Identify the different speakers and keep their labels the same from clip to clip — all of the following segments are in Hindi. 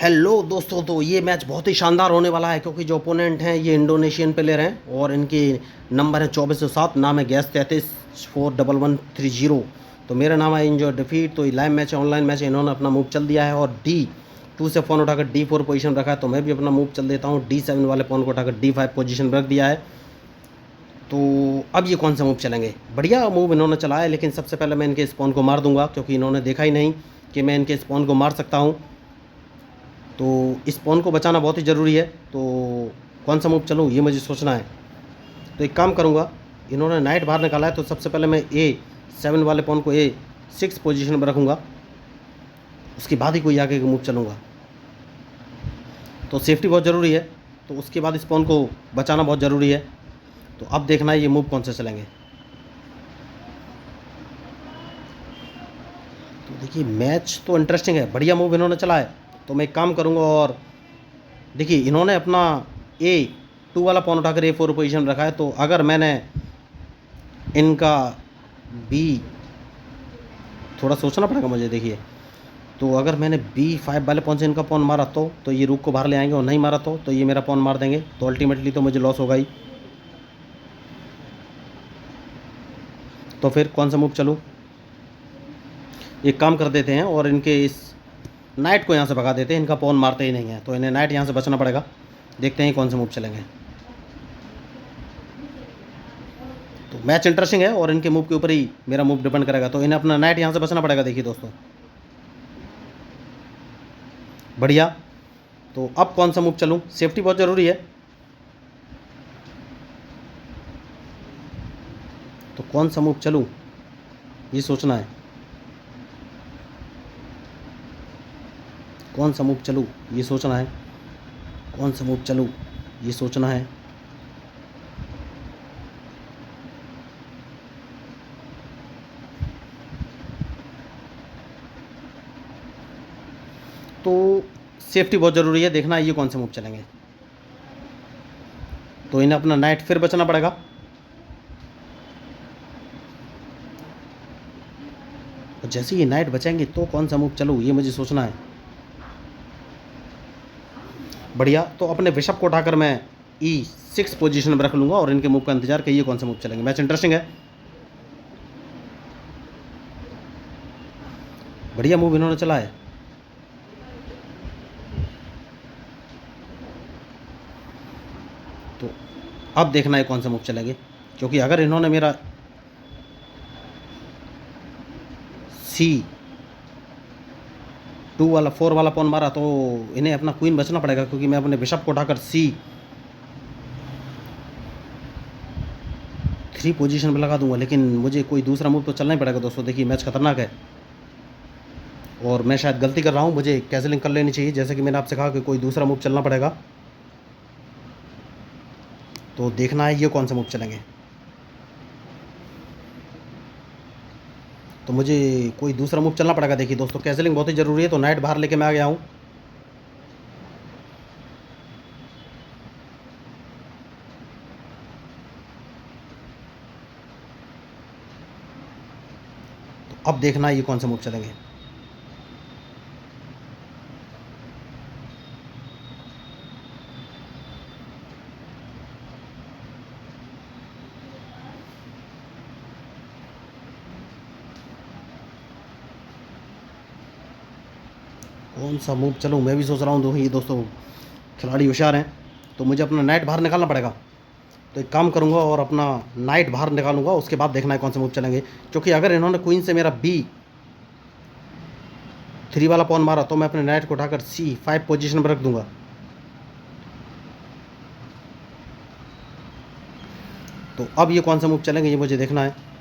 Speaker 1: हेलो दोस्तों, तो ये मैच बहुत ही शानदार होने वाला है क्योंकि जो ओपोनेंट हैं ये इंडोनेशियन प्लेयर हैं और इनके नंबर है 2407। नाम है गैस 33 41130। तो मेरा नाम है इंजॉय डिफीट। तो ये लाइव मैच है, ऑनलाइन मैच है। इन्होंने अपना मूव चल दिया है और D2 से फ़ोन उठाकर D4 पोजीशन रखा है, तो मैं भी अपना मूव चल देता हूँ। D7 वाले फ़ोन को उठाकर D5 पोजीशन रख दिया है। तो अब ये कौन सा मूव चलेंगे? बढ़िया मूव इन्होंने चलाया है, लेकिन सबसे पहले मैं इनके स्पॉन को मार दूंगा क्योंकि इन्होंने देखा ही नहीं कि मैं इनके स्पॉन को मार सकता हूँ। तो इस पॉन को बचाना बहुत ही ज़रूरी है। तो कौन सा मूव चलूँ ये मुझे सोचना है। तो एक काम करूँगा, इन्होंने नाइट बाहर निकाला है तो सबसे पहले मैं A7 वाले पॉन को A6 पोजीशन में रखूँगा, उसके बाद ही कोई आगे का मूव चलूँगा। तो सेफ्टी बहुत ज़रूरी है, तो उसके बाद इस पॉन को बचाना बहुत ज़रूरी है। तो अब देखना है ये मूव कौन से चलेंगे। तो देखिए मैच तो इंटरेस्टिंग है, बढ़िया मूव इन्होंने चला है। तो मैं एक काम करूँगा और देखिए इन्होंने अपना A2 वाला पॉन उठाकर A4 पोजीशन रखा है। तो अगर मैंने इनका B, थोड़ा सोचना पड़ेगा मुझे। देखिए तो अगर मैंने B5 वाले पॉन से इनका पॉन मारा तो ये रूक को बाहर ले आएंगे, और नहीं मारा तो ये मेरा पॉन मार देंगे। तो अल्टीमेटली तो मुझे लॉस होगा ही। तो फिर कौन सा मूव चलूँ? एक काम कर देते हैं और इनके इस नाइट को यहाँ से भगा देते हैं। इनका पॉन मारते ही नहीं है तो इन्हें नाइट यहाँ से बचना पड़ेगा। देखते हैं कौन से मूव चलेंगे। तो मैच इंटरेस्टिंग है और इनके मूव के ऊपर ही मेरा मूव डिपेंड करेगा। तो इन्हें अपना नाइट यहाँ से बचना पड़ेगा। देखिए दोस्तों, बढ़िया। तो अब कौन सा मूव चलूँ? सेफ्टी बहुत ज़रूरी है। तो कौन सा मूव चलूँ ये सोचना है। कौन सा मूव चलूँ ये सोचना है। कौन सा मूव चलूँ ये सोचना है। तो सेफ्टी बहुत ज़रूरी है, देखना है ये कौन से मूव चलेंगे। तो इन्हें अपना नाइट फिर बचना पड़ेगा। और जैसे ही नाइट बचेंगे तो कौन सा मूव चलूँ ये मुझे सोचना है। बढ़िया। तो अपने बिशप को उठाकर मैं E6 पोजीशन में रख लूँगा और इनके मूव का इंतजार कि ये कौन सा मूव चलेंगे। मैच इंटरेस्टिंग है, बढ़िया मूव इन्होंने चला है। तो अब देखना है कौन सा मूव चलेंगे, क्योंकि अगर इन्होंने मेरा C2 वाला 4 वाला पॉन मारा तो इन्हें अपना क्वीन बचना पड़ेगा, क्योंकि मैं अपने बिशप को उठाकर C3 पोजीशन में लगा दूंगा। लेकिन मुझे कोई दूसरा मूव तो चलना ही पड़ेगा दोस्तों। देखिए मैच खतरनाक है और मैं शायद गलती कर रहा हूँ, मुझे कैंसिलिंग कर लेनी चाहिए। जैसे कि मैंने आपसे कहा कि कोई दूसरा मूव चलना पड़ेगा। तो देखना है ये कौन सा मूव चलेंगे। तो मुझे कोई दूसरा मूव चलना पड़ेगा। देखिए दोस्तों, कैंसिलिंग बहुत ही ज़रूरी है। तो नाइट बाहर लेके मैं आ गया हूँ। तो अब देखना है ये कौन सा मूव चलेंगे। कौन सा मूव चलूँ मैं भी सोच रहा हूँ। तो ये दोस्तों खिलाड़ी होशियार हैं, तो मुझे अपना नाइट बाहर निकालना पड़ेगा। तो एक काम करूँगा और अपना नाइट बाहर निकालूंगा, उसके बाद देखना है कौन से मूव चलेंगे। क्योंकि अगर इन्होंने क्वीन से मेरा B3 वाला पॉन मारा तो मैं अपने नाइट को उठाकर C5 पोजीशन पर रख दूंगा। तो अब ये कौन सा मूव चलेंगे ये मुझे देखना है।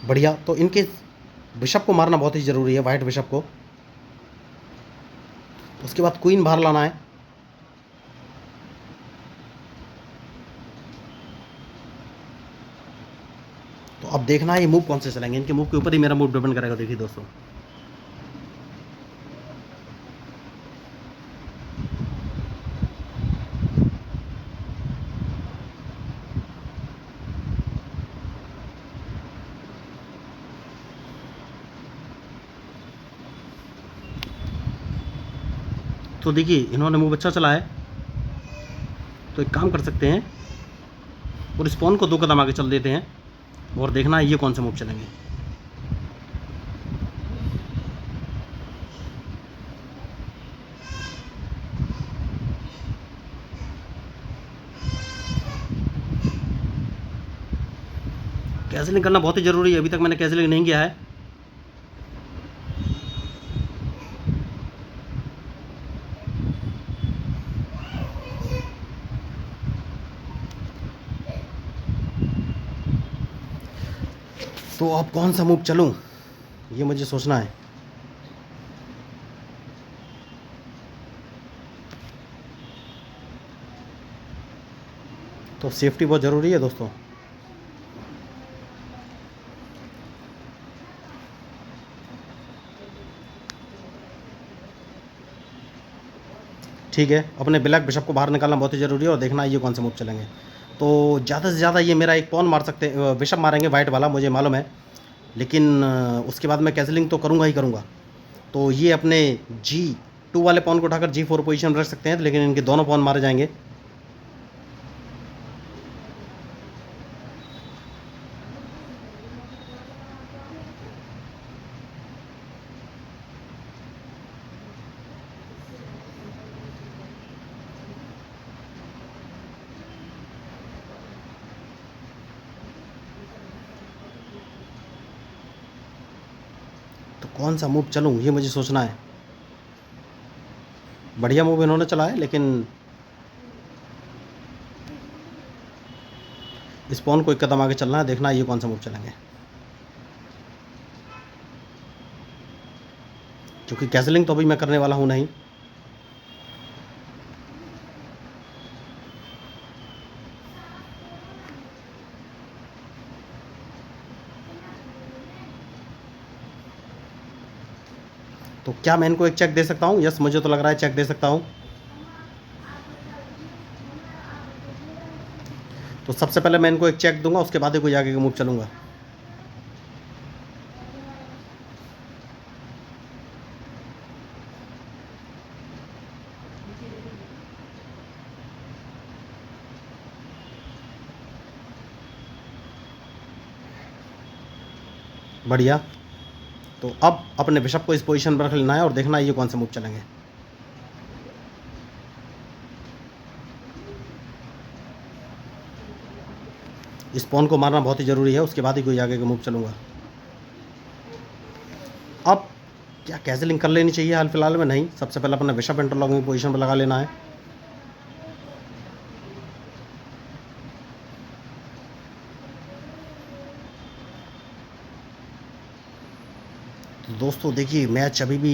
Speaker 1: बढ़िया। तो इनके बिशप को मारना बहुत ही ज़रूरी है, वाइट बिशप को। उसके बाद क्वीन बाहर लाना है। तो अब देखना है ये मूव कौन से चलेंगे। इनके मूव के ऊपर ही मेरा मूव डिपेंड करेगा। देखिए दोस्तों, तो देखिए इन्होंने मूव अच्छा चला है, तो एक काम कर सकते हैं और इस पॉन को 2 कदम आगे चल देते हैं और देखना है ये कौन से मूव चलेंगे। कैंसिलिंग करना बहुत ही ज़रूरी है, अभी तक मैंने कैंसिलिंग नहीं किया है। तो अब कौन सा मूव चलूं ये मुझे सोचना है। तो सेफ्टी बहुत ज़रूरी है दोस्तों। ठीक है, अपने ब्लैक बिशप को बाहर निकालना बहुत ही ज़रूरी है और देखना है ये कौन से मूव चलेंगे। तो ज़्यादा से ज़्यादा ये मेरा एक पॉन मार सकते हैं, बिशप मारेंगे वाइट वाला, मुझे मालूम है, लेकिन उसके बाद मैं कैंसिलिंग तो करूँगा ही करूँगा। तो ये अपने G2 वाले पॉन को उठाकर G4 पोजीशन में रख सकते हैं, लेकिन इनके दोनों पॉन मारे जाएंगे। तो कौन सा मूव चलूँ ये मुझे सोचना है। बढ़िया मूव इन्होंने चला है, लेकिन इस पॉन को 1 कदम आगे चलना है, देखना है ये कौन सा मूव चलेंगे। क्योंकि कैंसिलिंग तो अभी मैं करने वाला हूँ नहीं। तो क्या मैं इनको एक चेक दे सकता हूँ? यस, मुझे तो लग रहा है चेक दे सकता हूँ। तो सबसे पहले मैं इनको एक चेक दूंगा, उसके बाद ही कोई आगे का मूव चलूँगा। बढ़िया। तो अब अपने बिशप को इस पोजीशन पर रख लेना है और देखना है ये कौन से मूव चलेंगे। इस पॉन को मारना बहुत ही ज़रूरी है, उसके बाद ही कोई आगे का मूव चलूँगा। अब क्या कैंसिलिंग कर लेनी चाहिए? हाल फिलहाल में नहीं, सबसे पहले अपना बिशप इंटरलॉकिंग पोजीशन पर लगा लेना है। तो दोस्तों देखिए मैच अभी भी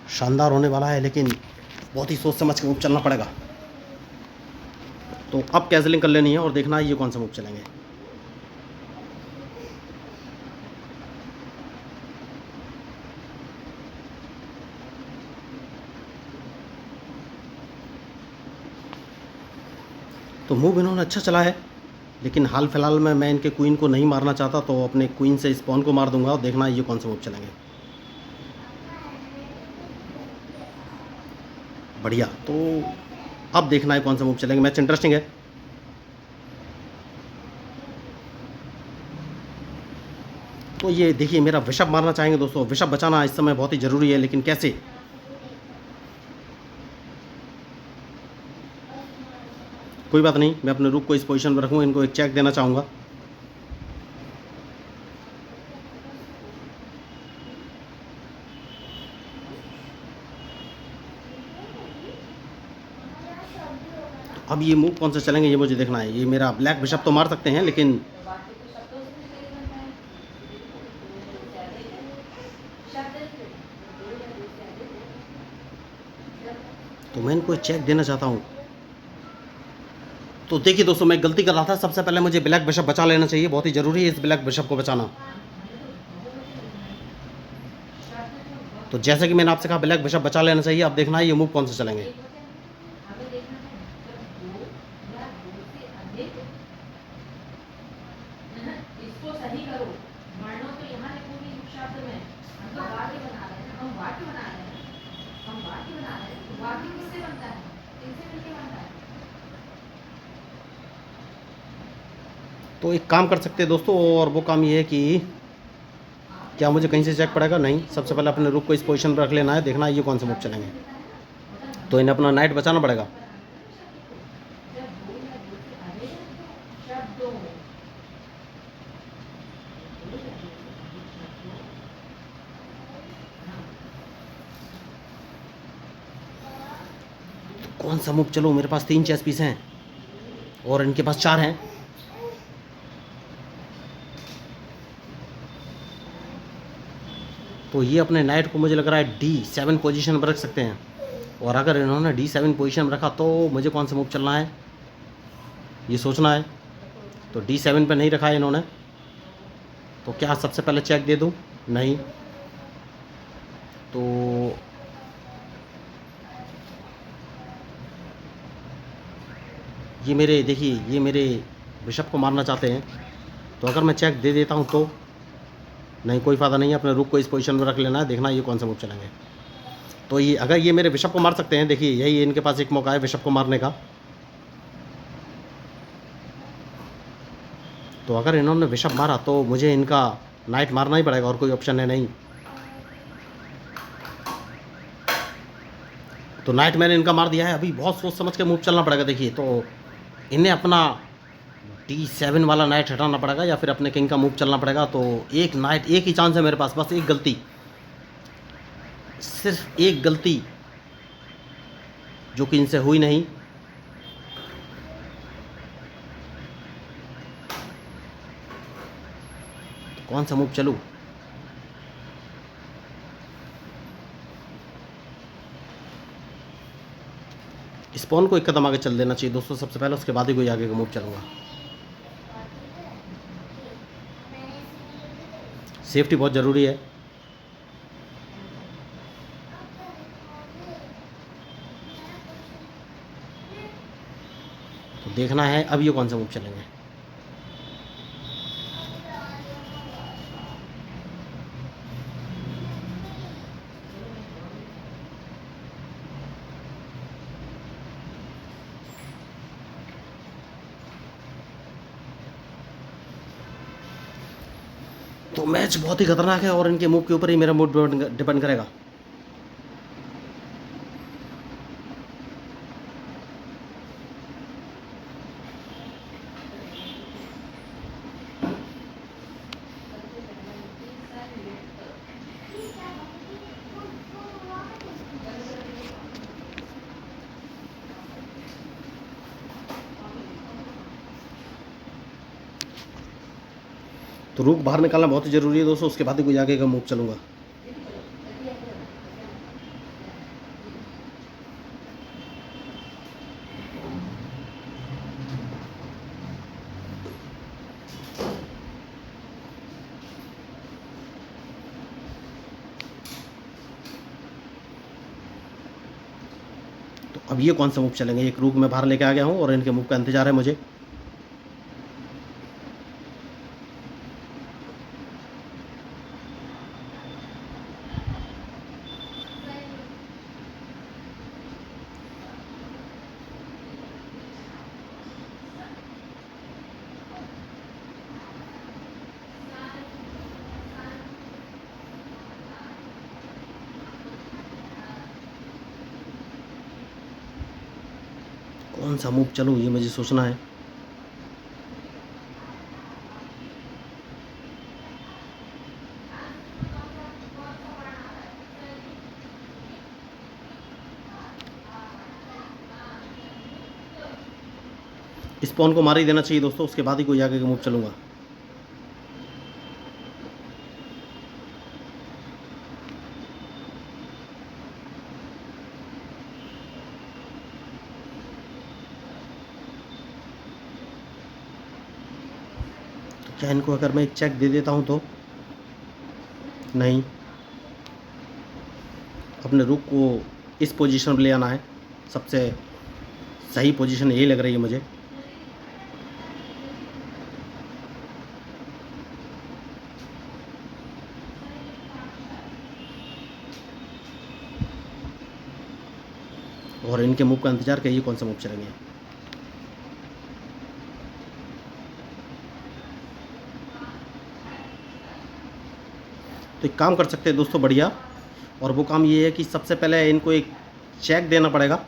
Speaker 1: शानदार होने वाला है, लेकिन बहुत ही सोच समझ के मूव चलना पड़ेगा। तो अब कैंसिलिंग कर लेनी है और देखना है ये कौन सा मूव चलेंगे। तो मूव इन्होंने अच्छा चला है, लेकिन हाल फिलहाल में मैं इनके क्वीन को नहीं मारना चाहता, तो अपने क्वीन से इस पॉन को मार दूंगा और देखना है ये कौन सा मूव चलेंगे। बढ़िया। तो अब देखना है कौन सा मूव चलेंगे, मैच इंटरेस्टिंग है। तो ये देखिए मेरा बिशप मारना चाहेंगे दोस्तों, बिशप बचाना इस समय बहुत ही ज़रूरी है, लेकिन कैसे? कोई बात नहीं, मैं अपने रूक को इस पोजीशन पर रखूँगा, इनको एक चेक देना चाहूँगा। अब ये मूव कौन से चलेंगे ये मुझे देखना है। ये मेरा ब्लैक बिशप तो मार सकते हैं, लेकिन तो मैं इनको चेक देना चाहता हूँ। तो देखिए दोस्तों मैं गलती कर रहा था, सबसे पहले मुझे ब्लैक बिशप बचा लेना चाहिए, बहुत ही ज़रूरी है इस ब्लैक बिशप को बचाना। तो जैसे कि मैंने आपसे कहा ब्लैक बिशप बचा लेना चाहिए, अब देखना है ये मूव कौन से चलेंगे। तो एक काम कर सकते हैं दोस्तों, और वो काम ये है कि क्या मुझे कहीं से चेक पड़ेगा? नहीं, सबसे पहले अपने रुक को इस पोजीशन पर रख लेना है, देखना है ये कौन से मूव चलेंगे। तो इन्हें अपना नाइट बचाना पड़ेगा। तो कौन सा मूव चलो? मेरे पास 3 चेस पीस हैं और इनके पास 4 हैं। तो ये अपने नाइट को मुझे लग रहा है D7 पोजीशन पर रख सकते हैं, और अगर इन्होंने D7 पोजीशन में रखा तो मुझे कौन सा मूव चलना है ये सोचना है। तो D7 पे नहीं रखा है इन्होंने, तो क्या सबसे पहले चेक दे दूं? नहीं। तो ये मेरे, देखिए ये मेरे बिशप को मारना चाहते हैं, तो अगर मैं चेक दे देता हूँ तो नहीं, कोई फ़ायदा नहीं है, अपने रुक को इस पोजीशन में रख लेना है, देखना ये कौन सा मूव चलेंगे। तो ये अगर ये मेरे बिशप को मार सकते हैं, देखिए यही इनके पास एक मौका है बिशप को मारने का। तो अगर इन्होंने बिशप मारा तो मुझे इनका नाइट मारना ही पड़ेगा, और कोई ऑप्शन है नहीं। तो नाइट मैंने इनका मार दिया है, अभी बहुत सोच समझ के मूव चलना पड़ेगा। देखिए तो इन्हें अपना D7 वाला नाइट हटाना पड़ेगा, या फिर अपने किंग का मूव चलना पड़ेगा। तो एक नाइट, एक ही चांस है मेरे पास, बस एक गलती, सिर्फ एक गलती, जो कि इनसे हुई नहीं। तो कौन सा मूव चलूं? स्पॉन को एक कदम आगे चल देना चाहिए दोस्तों सबसे पहले, उसके बाद ही कोई आगे का मूव चलूंगा। सेफ्टी बहुत ज़रूरी है। तो देखना है अब ये कौन सा मूव चलेंगे। तो मैच बहुत ही खतरनाक है, और इनके मूव के ऊपर ही मेरा मूड डिपेंड करेगा। तो रुक बाहर निकालना बहुत ही ज़रूरी है दोस्तों, उसके बाद ही कोई आगे का मूव चलूँगा। तो अब ये कौन सा मूव चलेंगे? एक रुक मैं बाहर लेके आ गया हूँ और इनके मूव का इंतजार है मुझे। कौन सा मूव चलूँ ये मुझे सोचना है। इस पॉन को मार ही देना चाहिए दोस्तों, उसके बाद ही कोई आगे का मूव चलूँगा। तो क्या इनको अगर मैं एक चेक दे देता हूँ तो नहीं, अपने रुक को इस पोजीशन पर ले आना है, सबसे सही पोजीशन यही लग रही है मुझे। और इनके मूव का इंतजार करिए कौन सा मूव चलेंगे। तो एक काम कर सकते हैं दोस्तों बढ़िया, और वो काम ये है कि सबसे पहले इनको एक चेक देना पड़ेगा।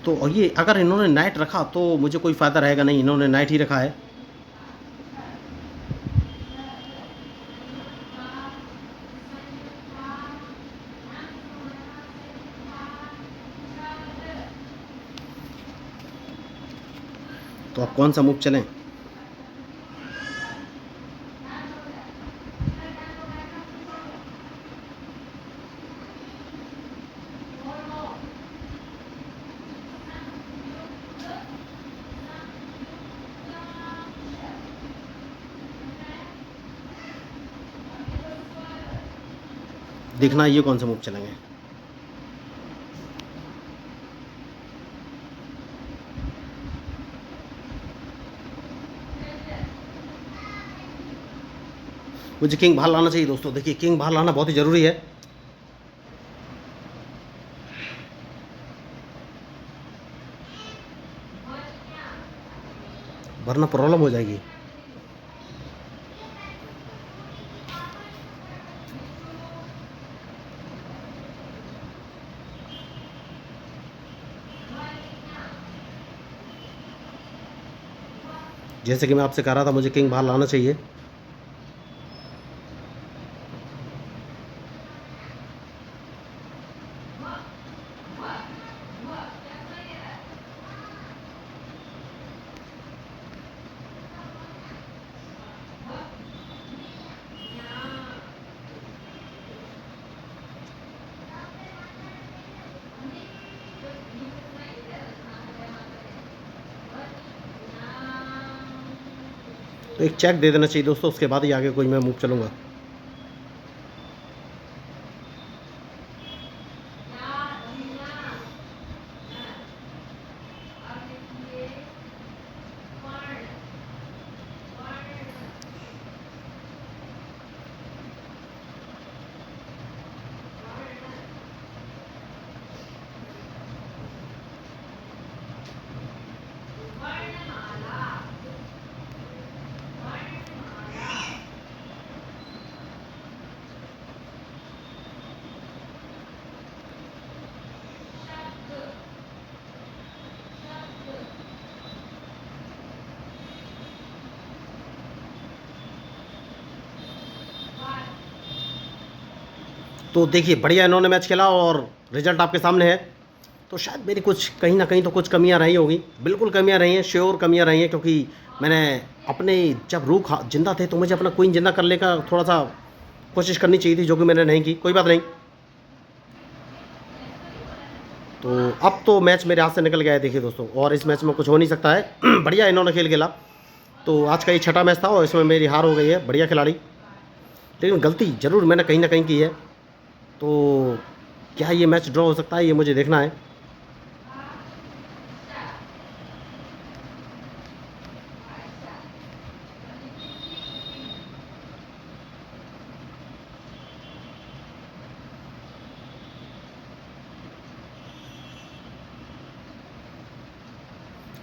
Speaker 1: तो ये अगर इन्होंने नाइट रखा तो मुझे कोई फ़ायदा रहेगा नहीं, इन्होंने नाइट ही रखा है। तो अब कौन सा मूव चलें? देखना ये कौन सा मूव चलेंगे। मुझे किंग बाहर लाना चाहिए दोस्तों। देखिए किंग बाहर लाना बहुत ही ज़रूरी है, वरना प्रॉब्लम हो जाएगी। जैसे कि मैं आपसे कह रहा था, मुझे किंग बाहर लाना चाहिए। तो एक चेक दे देना चाहिए दोस्तों, उसके बाद ही आगे कोई मैं मूव चलूँगा। तो देखिए बढ़िया इन्होंने मैच खेला और रिजल्ट आपके सामने है। तो शायद मेरी कुछ कहीं ना कहीं तो कुछ कमियां रही होगी, बिल्कुल कमियां रही हैं, श्योर कमियां रही हैं, क्योंकि मैंने अपने जब रूक जिंदा थे तो मुझे अपना क्वीन जिंदा करने का थोड़ा सा कोशिश करनी चाहिए थी, जो कि मैंने नहीं की। कोई बात नहीं। तो अब तो मैच मेरे हाथ से निकल गया है देखिए दोस्तों, और इस मैच में कुछ हो नहीं सकता है। बढ़िया इन्होंने खेल खेला। तो आज का ये छठा मैच था और इसमें मेरी हार हो गई है। बढ़िया खिलाड़ी, लेकिन गलती ज़रूर मैंने कहीं ना कहीं की है। तो क्या ये मैच ड्रॉ हो सकता है, ये मुझे देखना है।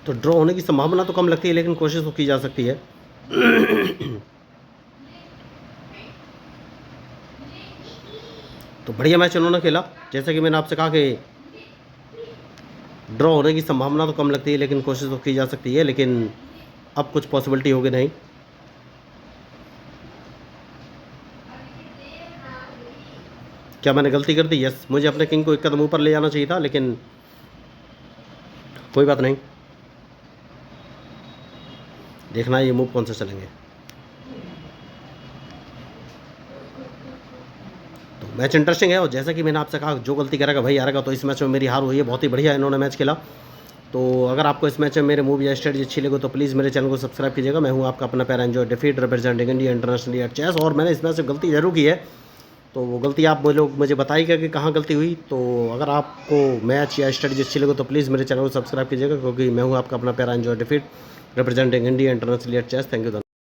Speaker 1: तो ड्रॉ होने की संभावना तो कम लगती है, लेकिन कोशिश तो की जा सकती है। तो बढ़िया मैच उन्होंने खेला। जैसे कि मैंने आपसे कहा कि ड्रॉ होने की संभावना तो कम लगती है, लेकिन कोशिश तो की जा सकती है, लेकिन अब कुछ पॉसिबिलिटी होगी नहीं। क्या मैंने गलती कर दी? यस, मुझे अपने किंग को एक कदम ऊपर ले जाना चाहिए था, लेकिन कोई बात नहीं। देखना है ये मूव कौन से चलेंगे। तो मैच इंटरेस्टिंग है, और जैसा कि मैंने आपसे कहा, जो गलती करेगा भाई हारेगा। तो इस मैच में मेरी हार हुई है। बहुत ही बढ़िया इन्होंने मैच खेला। तो अगर आपको इस मैच में मेरे मूव या स्ट्रेटजी अच्छी लगे तो प्लीज़ मेरे चैनल को सब्सक्राइब कीजिएगा। मैं हूं आपका अपना प्यारा enjoy defeat representing India internationally at chess. और मैंने इस मैच में गलती जरूर की है, तो वो गलती आप लोग मुझे बताइएगा कि कहाँ गलती हुई। तो अगर आपको मैच या स्ट्रेटजी अच्छी लगे तो प्लीज़ मेरे चैनल को सब्सक्राइब कीजिएगा, क्योंकि मैं हूँ आपका अपना प्यारा enjoy defeat representing India internationally at chess. Thank you.